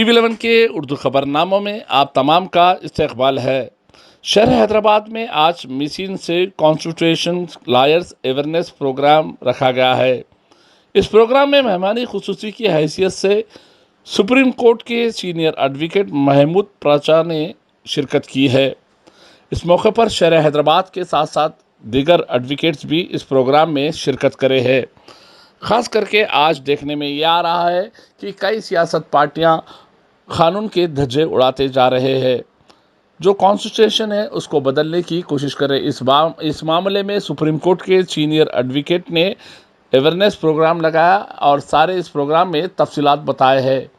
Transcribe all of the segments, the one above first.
TV11 के उर्दू खबरनामों में आप तमाम का इस्तकबाल है। शहर हैदराबाद में आज मिशन से कॉन्स्टिट्यूशन लॉयर्स अवेयरनेस प्रोग्राम रखा गया है। इस प्रोग्राम में मेहमानी खुसूसी की हैसियत से सुप्रीम कोर्ट के सीनियर एडवोकेट महमूद प्राचा ने शिरकत की है। इस मौके पर शहर हैदराबाद के साथ साथ दीगर एडवोकेट्स भी इस प्रोग्राम में शिरकत करे हैं। ख़ास करके आज देखने में ये आ रहा है कि कई सियासत पार्टियां कानून के धज्जे उड़ाते जा रहे हैं, जो कॉन्स्टिट्यूशन है उसको बदलने की कोशिश कर रहे हैं। इस मामले में सुप्रीम कोर्ट के सीनियर एडवोकेट ने अवेयरनेस प्रोग्राम लगाया और सारे इस प्रोग्राम में तफसीलात बताए हैं।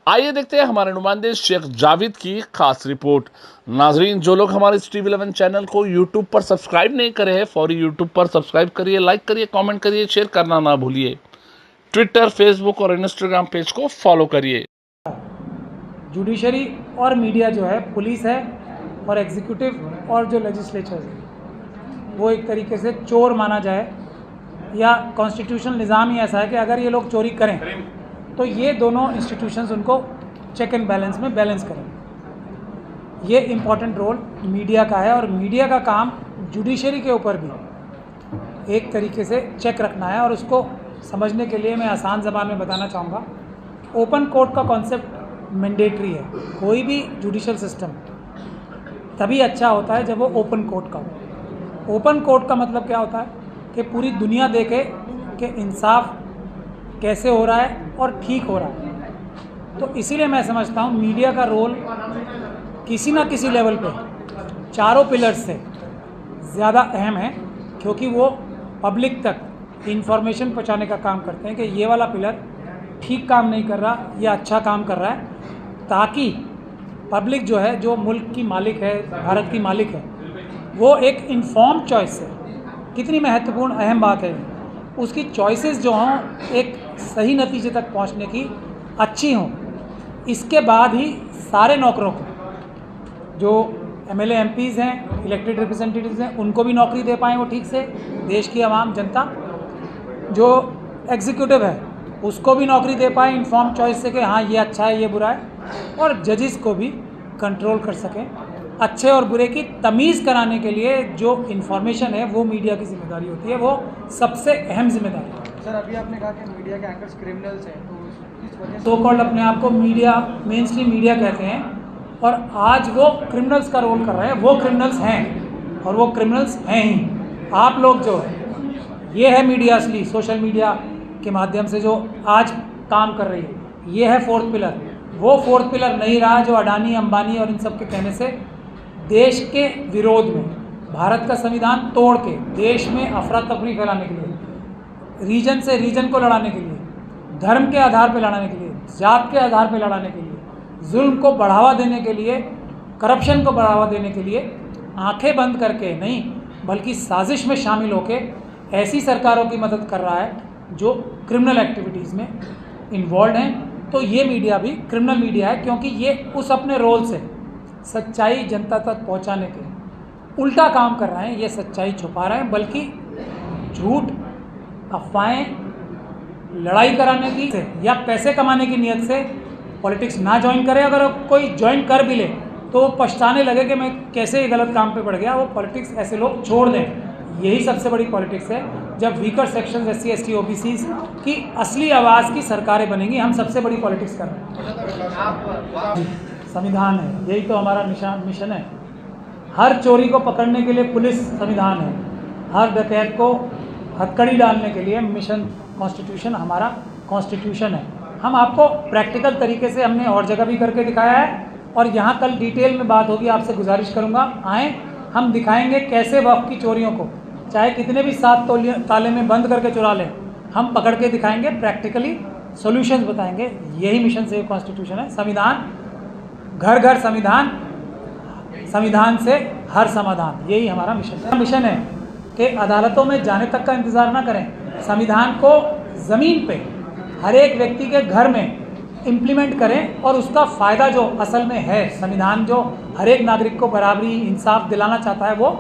आइए देखते हैं हमारे नुमाइंदे शेख जावेद की खास रिपोर्ट। नाजरीन, जो लोग हमारे इस TV11 चैनल को यूट्यूब पर सब्सक्राइब नहीं करे हैं, फौरी यूट्यूब पर सब्सक्राइब करिए, लाइक करिए, कमेंट करिए, शेयर करना ना भूलिए। ट्विटर, फेसबुक और इंस्टाग्राम पेज को फॉलो करिए। जुडिशरी और मीडिया जो है, पुलिस है और एग्जीक्यूटिव और जो लेजिस्लेचर है, वो एक तरीके से चोर माना जाए, या कॉन्स्टिट्यूशनल निज़ाम ही ऐसा है कि अगर ये लोग चोरी करें तो ये दोनों इंस्टीट्यूशंस उनको चेक एंड बैलेंस में बैलेंस करें। ये इम्पॉर्टेंट रोल मीडिया का है और मीडिया का काम जुडिशरी के ऊपर भी एक तरीके से चेक रखना है। और उसको समझने के लिए मैं आसान ज़बान में बताना चाहूँगा, ओपन कोर्ट का कॉन्सेप्ट मैंडेटरी है। कोई भी जुडिशल सिस्टम तभी अच्छा होता है जब वो ओपन कोर्ट का हो। ओपन कोर्ट का मतलब क्या होता है कि पूरी दुनिया देखे कि इंसाफ कैसे हो रहा है और ठीक हो रहा है। तो इसीलिए मैं समझता हूँ मीडिया का रोल किसी ना किसी लेवल पे चारों पिलर्स से ज़्यादा अहम है, क्योंकि वो पब्लिक तक इंफॉर्मेशन पहुँचाने का काम करते हैं कि ये वाला पिलर ठीक काम नहीं कर रहा या अच्छा काम कर रहा है, ताकि पब्लिक जो है, जो मुल्क की मालिक है, भारत की मालिक है, वो एक इन्फॉर्म चॉइस है। कितनी महत्वपूर्ण अहम बात है, उसकी चॉइसेस जो हों एक सही नतीजे तक पहुंचने की अच्छी हों। इसके बाद ही सारे नौकरों को, जो MLA MPs हैं, इलेक्टेड रिप्रेजेंटेटिव्स हैं, उनको भी नौकरी दे पाएँ वो ठीक से, देश की आवाम जनता। जो एग्जीक्यूटिव है उसको भी नौकरी दे पाए इन्फॉर्म चॉइस से कि हाँ ये अच्छा है, ये बुरा है। और जजेस को भी कंट्रोल कर सकें। अच्छे और बुरे की तमीज़ कराने के लिए जो इन्फॉर्मेशन है वो मीडिया की जिम्मेदारी होती है, वो सबसे अहम जिम्मेदारी है। सर, अभी आपने कहा कि मीडिया के एंकर्स क्रिमिनल्स हैं, तो किस वजह से सो कॉल्ड अपने आप को मीडिया, मेन स्ट्रीम मीडिया कहते हैं, और आज वो क्रिमिनल्स का रोल कर रहे हैं। वो क्रिमिनल्स हैं और वो क्रिमिनल्स हैं ही। आप लोग जो है, ये है मीडिया असली, सोशल मीडिया के माध्यम से जो आज काम कर रही है, ये है फोर्थ पिलर। वो फोर्थ पिलर नहीं रहा जो अडानी, अंबानी और इन सब के कहने से देश के विरोध में, भारत का संविधान तोड़ के देश में अफरा तफरी फैलाने के लिए, रीजन से रीजन को लड़ाने के लिए, धर्म के आधार पर लड़ाने के लिए, जात के आधार पर लड़ाने के लिए, जुल्म को बढ़ावा देने के लिए, करप्शन को बढ़ावा देने के लिए आंखें बंद करके नहीं, बल्कि साजिश में शामिल होकर ऐसी सरकारों की मदद कर रहा है जो क्रिमिनल एक्टिविटीज़ में इन्वॉल्व हैं। तो ये मीडिया भी क्रिमिनल मीडिया है, क्योंकि ये उस अपने रोल से सच्चाई जनता तक पहुंचाने के उल्टा काम कर रहे हैं। ये सच्चाई छुपा रहे हैं, बल्कि झूठ, अफवाहें, लड़ाई कराने की या पैसे कमाने की नीयत से पॉलिटिक्स ना ज्वाइन करे। अगर कोई ज्वाइन कर भी ले तो वो पछताने लगे कि मैं कैसे गलत काम पे पड़ गया। वो पॉलिटिक्स ऐसे लोग छोड़ दें। यही सबसे बड़ी पॉलिटिक्स है। जब weaker section SC ST OBCs की असली आवाज़ की सरकारें बनेंगी, हम सबसे बड़ी पॉलिटिक्स कर रहे हैं। संविधान है, यही तो हमारा मिशन है। हर चोरी को पकड़ने के लिए पुलिस संविधान है, हर डकैत को हथकड़ी डालने के लिए मिशन कॉन्स्टिट्यूशन, हमारा कॉन्स्टिट्यूशन है। हम आपको प्रैक्टिकल तरीके से हमने और जगह भी करके दिखाया है, और यहाँ कल डिटेल में बात होगी। आपसे गुजारिश करूँगा, आएँ, हम दिखाएंगे कैसे वक्फ की चोरियों को, चाहे कितने भी 7 ताले में बंद करके चुरा लें, हम पकड़ के दिखाएंगे, प्रैक्टिकली सॉल्यूशंस बताएंगे। यही मिशन से कॉन्स्टिट्यूशन है। संविधान, घर घर संविधान, संविधान से हर समाधान, यही हमारा मिशन है कि अदालतों में जाने तक का इंतज़ार ना करें। संविधान को ज़मीन पे हर एक व्यक्ति के घर में इम्प्लीमेंट करें, और उसका फ़ायदा जो असल में है, संविधान जो हर एक नागरिक को बराबरी, इंसाफ दिलाना चाहता है, वो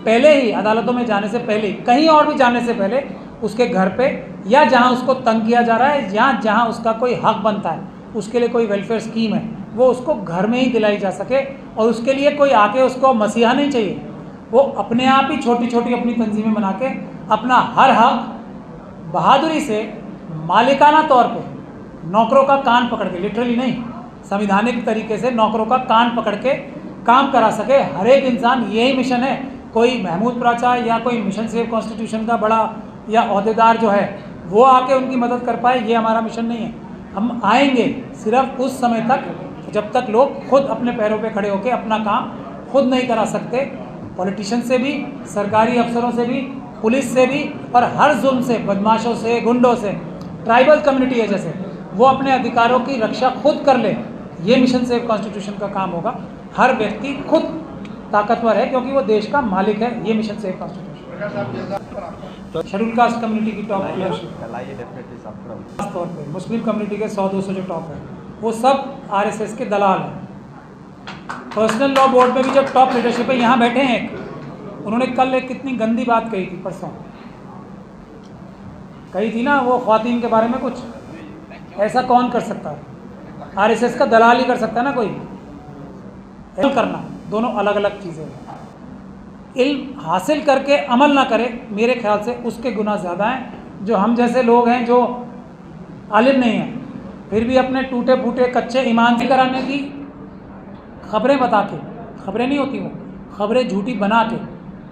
पहले ही अदालतों में जाने से पहले, कहीं और भी जाने से पहले, उसके घर पे या जहां उसको तंग किया जा रहा है या जहां उसका कोई हक बनता है, उसके लिए कोई वेलफेयर स्कीम है, वो उसको घर में ही दिलाई जा सके और उसके लिए कोई आके उसको मसीहा नहीं चाहिए। वो अपने आप ही छोटी छोटी अपनी तंजीमें बना के अपना हर हक बहादुरी से मालिकाना तौर पे नौकरों का कान पकड़ के, लिटरली नहीं, संविधानिक तरीके से नौकरों का कान पकड़ के काम करा सके। हर एक इंसान, यही मिशन है। कोई महमूद प्राचार्य या कोई मिशन सेव कॉन्स्टिट्यूशन का बड़ा या अहदेदार जो है वो आके उनकी मदद कर पाए, ये हमारा मिशन नहीं है। हम आएंगे सिर्फ उस समय तक जब तक लोग खुद अपने पैरों पे खड़े होकर अपना काम खुद नहीं करा सकते। पॉलिटिशियन से भी, सरकारी अफसरों से भी, पुलिस से भी और हर जुल्म से, बदमाशों से, गुंडों से, ट्राइबल कम्युनिटी है जैसे, वो अपने अधिकारों की रक्षा खुद कर ले। ये मिशन सेव कॉन्स्टिट्यूशन का काम होगा। हर व्यक्ति खुद ताकतवर है क्योंकि वो देश का मालिक है। ये mission save constitution. Schedule caste community की टॉप तौर पर मुस्लिम कम्युनिटी के 100-200 जो टॉप है वो सब आरएसएस के दलाल हैं। पर्सनल लॉ बोर्ड में भी जब टॉप लीडरशिप है, यहाँ बैठे हैं एक, उन्होंने कल एक कितनी गंदी बात कही थी, परसों कही थी ना, वो ख्वातीन के बारे में कुछ। ऐसा कौन कर सकता है? आरएसएस का दलाल ही कर सकता है ना कोई। करना दोनों अलग अलग चीज़ें हैं। इल्म हासिल करके अमल ना करे, मेरे ख्याल से उसके गुनाह ज़्यादा हैं। जो हम जैसे लोग हैं जो आलिम नहीं हैं फिर भी अपने टूटे फूटे कच्चे ईमान से कराने की खबरें बता के, खबरें नहीं होती वो, खबरें झूठी बना के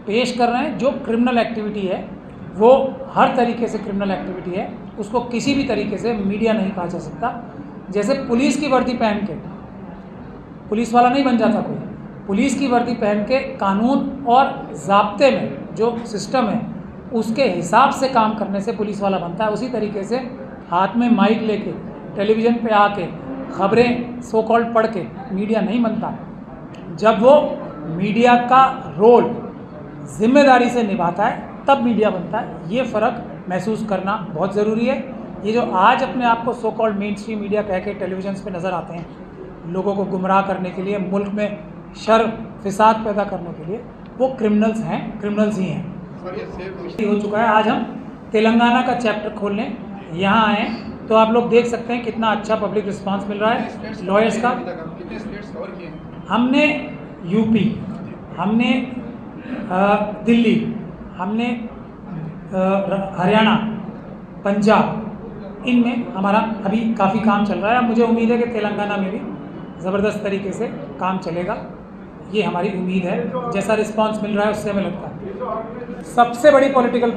पेश कर रहे हैं। जो क्रिमिनल एक्टिविटी है वो हर तरीके से क्रिमिनल एक्टिविटी है, उसको किसी भी तरीके से मीडिया नहीं कहा जा सकता। जैसे पुलिस की वर्दी पहन के, पुलिस वाला नहीं बन जाता कोई, पुलिस की वर्दी पहन के कानून और ज़ाब्ते में जो सिस्टम है उसके हिसाब से काम करने से पुलिस वाला बनता है। उसी तरीके से हाथ में माइक लेके टेलीविज़न पे आके खबरें सो कॉल्ड पढ़ के मीडिया नहीं बनता। जब वो मीडिया का रोल जिम्मेदारी से निभाता है तब मीडिया बनता है। ये फ़र्क महसूस करना बहुत ज़रूरी है। ये जो आज अपने आप को so called main stream media कह के टेलीविजन पे नज़र आते हैं लोगों को गुमराह करने के लिए, मुल्क में शर फिसाद पैदा करने के लिए, वो क्रिमिनल्स हैं, क्रिमिनल्स ही हैं। हो चुका है। आज हम तेलंगाना का चैप्टर खोलने यहाँ आए तो आप लोग देख सकते हैं कितना अच्छा पब्लिक रिस्पांस मिल रहा है लॉयर्स का। हमने यूपी, हमने दिल्ली, हमने हरियाणा, पंजाब, इनमें हमारा अभी काफ़ी काम चल रहा है। मुझे उम्मीद है कि तेलंगाना में भी ज़बरदस्त तरीके से काम चलेगा, ये हमारी उम्मीद है। जैसा रिस्पांस मिल रहा है उससे हमें लगता है सबसे बड़ी पॉलिटिकल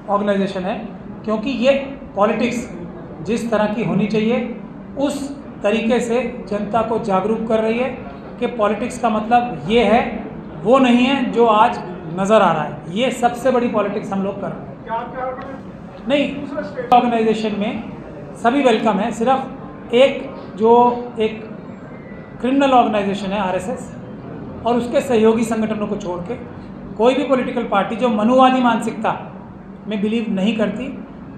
ऑर्गेनाइजेशन है, क्योंकि ये पॉलिटिक्स जिस तरह की होनी चाहिए उस तरीके से जनता को जागरूक कर रही है कि पॉलिटिक्स का मतलब ये है, वो नहीं है जो आज नज़र आ रहा है। ये सबसे बड़ी पॉलिटिक्स हम लोग कर रहे हैं। नहीं, ऑर्गेनाइजेशन में सभी वेलकम है। सिर्फ एक क्रिमिनल ऑर्गेनाइजेशन है आरएसएस और उसके सहयोगी संगठनों को छोड़ के कोई भी पॉलिटिकल पार्टी जो मनुवादी मानसिकता में बिलीव नहीं करती,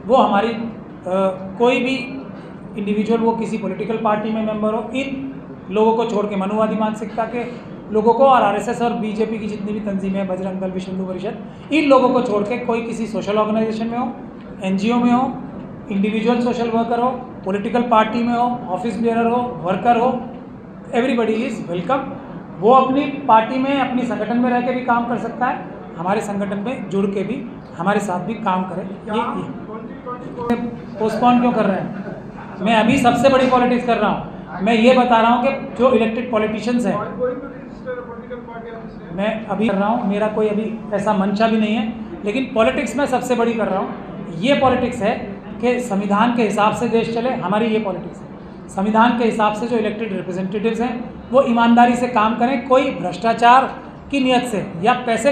वो हमारी कोई भी इंडिविजुअल, वो किसी पॉलिटिकल पार्टी में मेंबर हो, इन लोगों को छोड़ के, मनुवादी मानसिकता के लोगों को और आरएसएस और बीजेपी की जितनी भी तंजीमें हैं, बजरंग दल, विश्व हिंदू परिषद, इन लोगों को छोड़ के कोई किसी सोशल ऑर्गेनाइजेशन में हो, एनजीओ में हो, इंडिविजुअल सोशल वर्कर हो, पॉलिटिकल पार्टी में हो, ऑफिस बेयरर हो, वर्कर हो, एवरीबडी इज़ वेलकम। वो अपनी पार्टी में, अपनी संगठन में रह के भी काम कर सकता है, हमारे संगठन में जुड़ के भी हमारे साथ भी काम करे। ये पोस्टपोन क्यों कर रहे हैं? मैं अभी सबसे बड़ी पॉलिटिक्स कर रहा हूँ। मैं ये बता रहा हूँ कि जो इलेक्टेड पॉलिटिशियंस हैं, मैं अभी कर रहा हूँ, मेरा कोई अभी ऐसा मंशा भी नहीं है, लेकिन पॉलिटिक्स में सबसे बड़ी कर रहा हूँ। ये पॉलिटिक्स है कि संविधान के हिसाब से देश चले, हमारी ये पॉलिटिक्स है। संविधान के हिसाब से जो इलेक्टेड रिप्रेजेंटेटिव्स हैं वो ईमानदारी से काम करें, कोई भ्रष्टाचार की नीयत से या पैसे